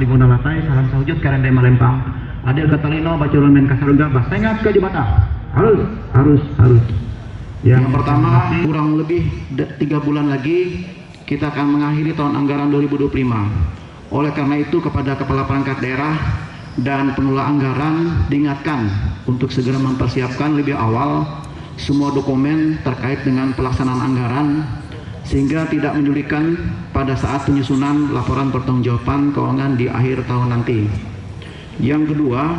Guna Latai, Sahan Saujud, Karendai Malempang, Adil Katalino, Baculun Men Kasarga, Basengat ke Jabatan. Harus. Yang pertama, kurang lebih 3 bulan lagi kita akan mengakhiri tahun anggaran 2025. Oleh karena itu kepada kepala perangkat daerah dan pengelola anggaran diingatkan untuk segera mempersiapkan lebih awal semua dokumen terkait dengan pelaksanaan anggaran sehingga tidak menyulitkan pada saat penyusunan laporan pertanggungjawaban keuangan di akhir tahun nanti. Yang kedua,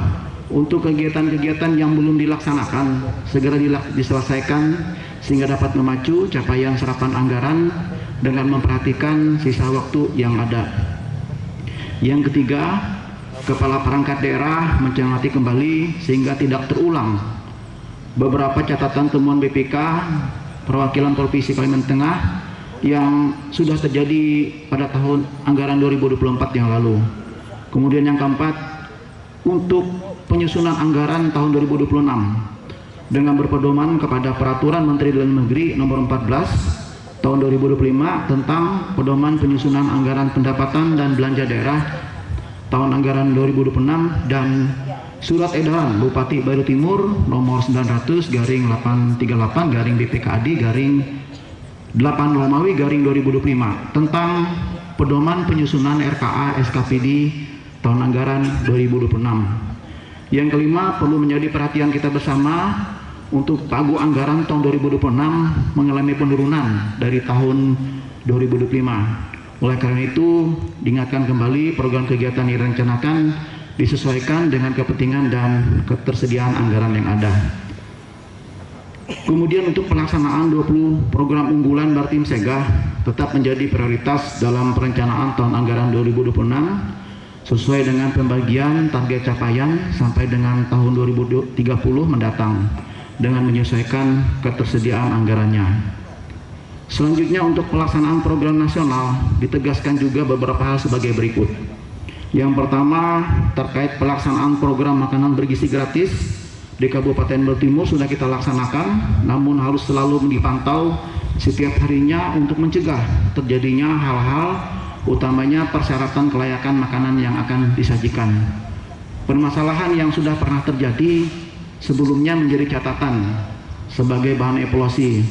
untuk kegiatan-kegiatan yang belum dilaksanakan segera diselesaikan sehingga dapat memacu capaian serapan anggaran dengan memperhatikan sisa waktu yang ada. Yang ketiga, kepala perangkat daerah mencermati kembali sehingga tidak terulang beberapa catatan temuan BPK perwakilan Provinsi Kalimantan Tengah yang sudah terjadi pada tahun anggaran 2024 yang lalu. Kemudian yang keempat, untuk penyusunan anggaran tahun 2026 dengan berpedoman kepada Peraturan Menteri Dalam Negeri Nomor 14 Tahun 2025 tentang pedoman penyusunan anggaran pendapatan dan belanja daerah tahun anggaran 2026 dan Surat Edaran Bupati Bairu Timur Nomor 900/88/BPKAD/8 Romawi/2025 tentang pedoman penyusunan RKA SKPD tahun anggaran 2026. Yang kelima, perlu menjadi perhatian kita bersama untuk pagu anggaran tahun 2026 mengalami penurunan dari tahun 2025. Oleh karena itu, diingatkan kembali program kegiatan yang direncanakan disesuaikan dengan kepentingan dan ketersediaan anggaran yang ada. Kemudian untuk pelaksanaan 20 program unggulan Bartim Segah tetap menjadi prioritas dalam perencanaan tahun anggaran 2026 sesuai dengan pembagian target capaian sampai dengan tahun 2030 mendatang dengan menyesuaikan ketersediaan anggarannya. Selanjutnya untuk pelaksanaan program nasional ditegaskan juga beberapa hal sebagai berikut. Yang pertama, terkait pelaksanaan program makanan bergizi gratis di Kabupaten Bairu Timur sudah kita laksanakan, namun harus selalu dipantau setiap harinya untuk mencegah terjadinya hal-hal utamanya persyaratan kelayakan makanan yang akan disajikan. Permasalahan yang sudah pernah terjadi sebelumnya menjadi catatan sebagai bahan evaluasi.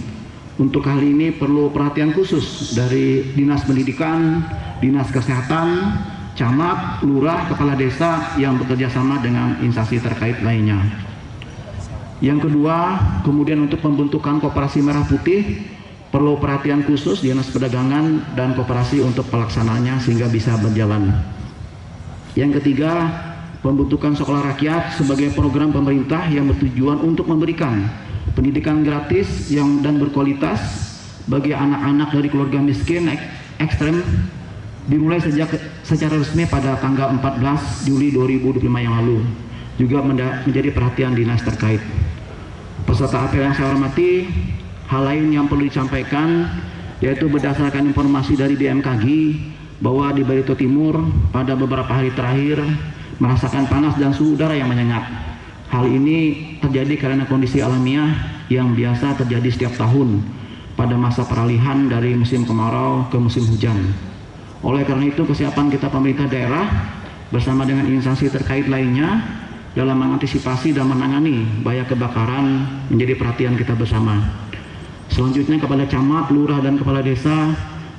Untuk hal ini perlu perhatian khusus dari Dinas Pendidikan, Dinas Kesehatan, Camat, Lurah, Kepala Desa yang bekerja sama dengan instansi terkait lainnya. Yang kedua, kemudian untuk pembentukan Koperasi Merah Putih perlu perhatian khusus Dinas Perdagangan dan Koperasi untuk pelaksanaannya sehingga bisa berjalan. Yang ketiga, pembentukan Sekolah Rakyat sebagai program pemerintah yang bertujuan untuk memberikan pendidikan gratis yang dan berkualitas bagi anak-anak dari keluarga miskin ekstrem dimulai sejak secara resmi pada tanggal 14 Juli 2025 yang lalu. Juga menjadi perhatian dinas terkait. Peserta apel yang saya hormati, hal lain yang perlu disampaikan yaitu berdasarkan informasi dari BMKG bahwa di Bairu Timur pada beberapa hari terakhir merasakan panas dan suhu udara yang menyengat. Hal ini terjadi karena kondisi alamiah yang biasa terjadi setiap tahun pada masa peralihan dari musim kemarau ke musim hujan. Oleh karena itu, kesiapan kita pemerintah daerah bersama dengan instansi terkait lainnya dalam mengantisipasi dan menangani bahaya kebakaran menjadi perhatian kita bersama. Selanjutnya kepada camat, lurah, dan kepala desa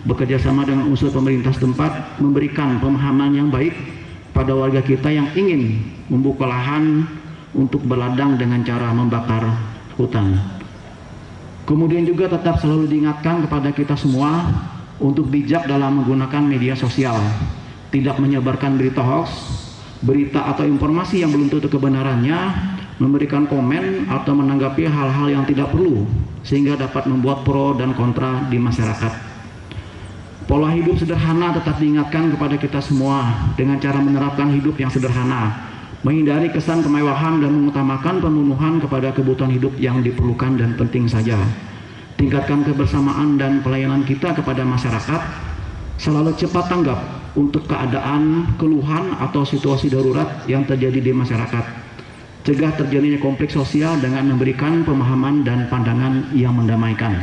bekerja sama dengan unsur pemerintah setempat memberikan pemahaman yang baik pada warga kita yang ingin membuka lahan untuk berladang dengan cara membakar hutan. Kemudian juga tetap selalu diingatkan kepada kita semua untuk bijak dalam menggunakan media sosial, tidak menyebarkan berita hoax, berita atau informasi yang belum tentu kebenarannya, memberikan komen atau menanggapi hal-hal yang tidak perlu sehingga dapat membuat pro dan kontra di masyarakat. Pola hidup sederhana tetap diingatkan kepada kita semua dengan cara menerapkan hidup yang sederhana, menghindari kesan kemewahan dan mengutamakan pemenuhan kepada kebutuhan hidup yang diperlukan dan penting saja. Tingkatkan kebersamaan dan pelayanan kita kepada masyarakat, selalu cepat tanggap untuk keadaan, keluhan atau situasi darurat yang terjadi di masyarakat. Cegah terjadinya konflik sosial dengan memberikan pemahaman dan pandangan yang mendamaikan.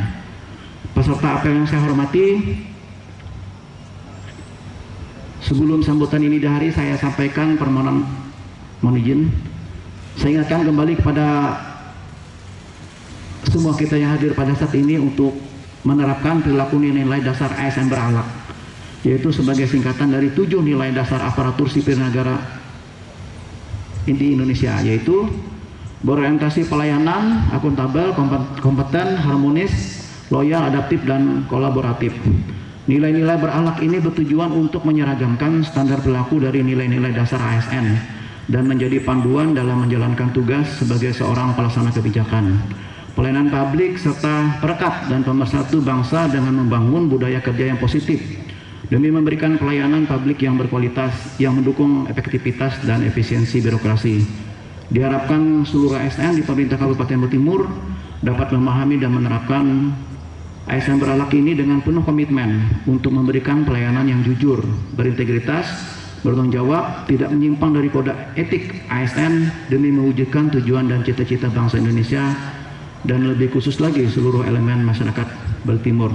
Peserta apel yang saya hormati, Sebelum sambutan ini dihari, saya sampaikan permohonan mohon izin. Saya ingatkan kembali kepada semua kita yang hadir pada saat ini untuk menerapkan perilaku nilai dasar ASN berakhlak, yaitu sebagai singkatan dari 7 nilai dasar aparatur sipil negara di Indonesia, yaitu berorientasi pelayanan, akuntabel, kompeten, harmonis, loyal, adaptif, dan kolaboratif. Nilai-nilai berakhlak ini bertujuan untuk menyeragamkan standar perilaku dari nilai-nilai dasar ASN dan menjadi panduan dalam menjalankan tugas sebagai seorang pelaksana kebijakan, pelayanan publik, serta perekat dan pemersatu bangsa dengan membangun budaya kerja yang positif demi memberikan pelayanan publik yang berkualitas yang mendukung efektivitas dan efisiensi birokrasi. Diharapkan seluruh ASN di pemerintah Kabupaten Batu Timur dapat memahami dan menerapkan ASN berakhlak ini dengan penuh komitmen untuk memberikan pelayanan yang jujur, berintegritas, bertanggung jawab, tidak menyimpang dari kode etik ASN demi mewujudkan tujuan dan cita-cita bangsa Indonesia dan lebih khusus lagi seluruh elemen masyarakat Batu Timur.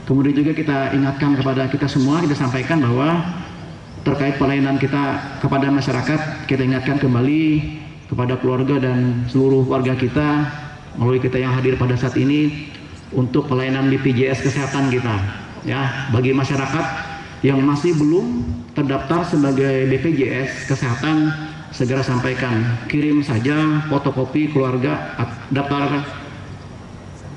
Kemudian juga kita ingatkan kepada kita semua, kita sampaikan bahwa terkait pelayanan kita kepada masyarakat, kita ingatkan kembali kepada keluarga dan seluruh warga kita melalui kita yang hadir pada saat ini untuk pelayanan BPJS kesehatan kita, ya, bagi masyarakat yang masih belum terdaftar sebagai BPJS kesehatan, segera sampaikan, kirim saja fotokopi keluarga, daftar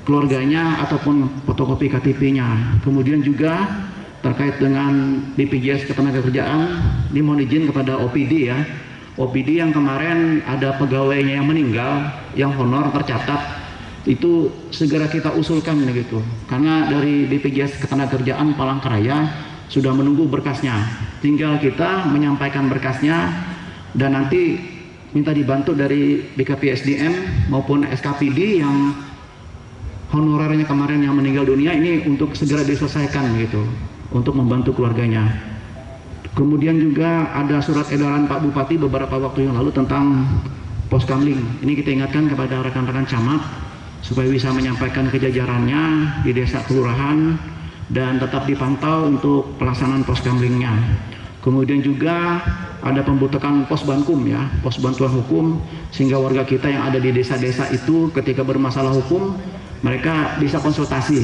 keluarganya ataupun fotokopi KTP-nya. Kemudian juga terkait dengan BPJS ketenagakerjaan, ini mohon izin kepada OPD, ya, OPD yang kemarin ada pegawainya yang meninggal, yang honor tercatat, itu segera kita usulkan gitu, karena dari BPJS Ketenagakerjaan Palangkaraya sudah menunggu berkasnya, tinggal kita menyampaikan berkasnya dan nanti minta dibantu dari BKPSDM maupun SKPD yang honorernya kemarin yang meninggal dunia ini untuk segera diselesaikan gitu, untuk membantu keluarganya. Kemudian juga ada surat edaran Pak Bupati beberapa waktu yang lalu tentang poskamling. Ini kita ingatkan kepada rekan-rekan camat supaya bisa menyampaikan ke jajarannya di desa kelurahan dan tetap dipantau untuk pelaksanaan poskamlingnya. Kemudian juga ada pembentukan pos bankum, ya, pos bantuan hukum, sehingga warga kita yang ada di desa-desa itu ketika bermasalah hukum mereka bisa konsultasi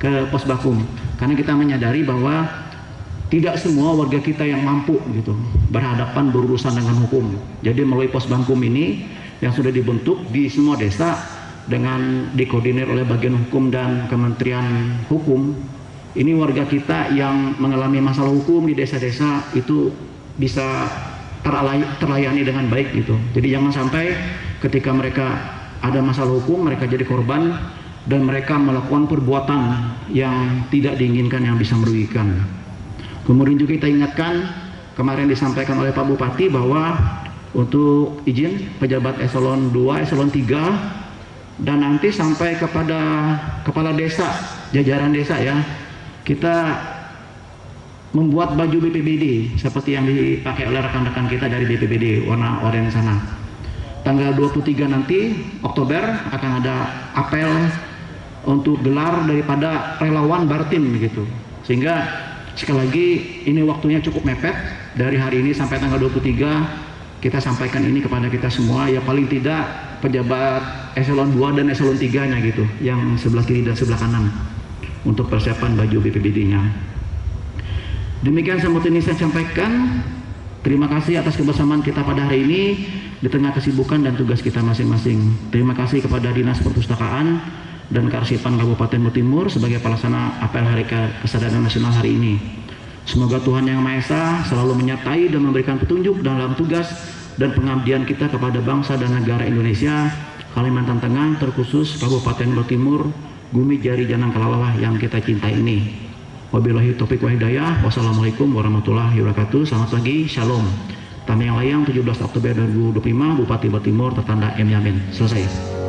ke pos bankum, karena kita menyadari bahwa tidak semua warga kita yang mampu gitu berhadapan berurusan dengan hukum. Jadi melalui pos bankum ini yang sudah dibentuk di semua desa dengan dikoordinir oleh bagian hukum dan Kementerian Hukum, ini warga kita yang mengalami masalah hukum di desa-desa itu bisa terlayani dengan baik gitu. Jadi jangan sampai ketika mereka ada masalah hukum mereka jadi korban dan mereka melakukan perbuatan yang tidak diinginkan yang bisa merugikan. Kemudian juga kita ingatkan, kemarin disampaikan oleh Pak Bupati bahwa untuk izin pejabat eselon 2, eselon 3 dan nanti sampai kepada kepala desa, jajaran desa, ya, kita membuat baju BPBD seperti yang dipakai oleh rekan-rekan kita dari BPBD warna oranye sana. Tanggal 23 nanti Oktober akan ada apel untuk gelar daripada relawan Bartim gitu. Sehingga sekali lagi ini waktunya cukup mepet, dari hari ini sampai tanggal 23 kita sampaikan ini kepada kita semua, ya, paling tidak pejabat eselon 2 dan eselon 3-nya gitu, yang sebelah kiri dan sebelah kanan untuk persiapan baju BPBD-nya. Demikian sambutan ini saya sampaikan. Terima kasih atas kebersamaan kita pada hari ini di tengah kesibukan dan tugas kita masing-masing. Terima kasih kepada Dinas Perpustakaan dan Kearsipan Kabupaten Batu Timur sebagai pelaksana apel Hari Kesadaran Nasional hari ini. Semoga Tuhan Yang Maha Esa selalu menyertai dan memberikan petunjuk dalam tugas dan pengabdian kita kepada bangsa dan negara Indonesia, Kalimantan Tengah, terkhusus Kabupaten Batu Timur, Bumi Jari Janang Kelawah yang kita cintai ini. Wabillahi taufiq wa hidayah. Wassalamualaikum warahmatullahi wabarakatuh. Selamat pagi, shalom. Tamiang Layang 17 Oktober 2025, Bupati Batu Timur, tertanda M. Yamin. Selesai.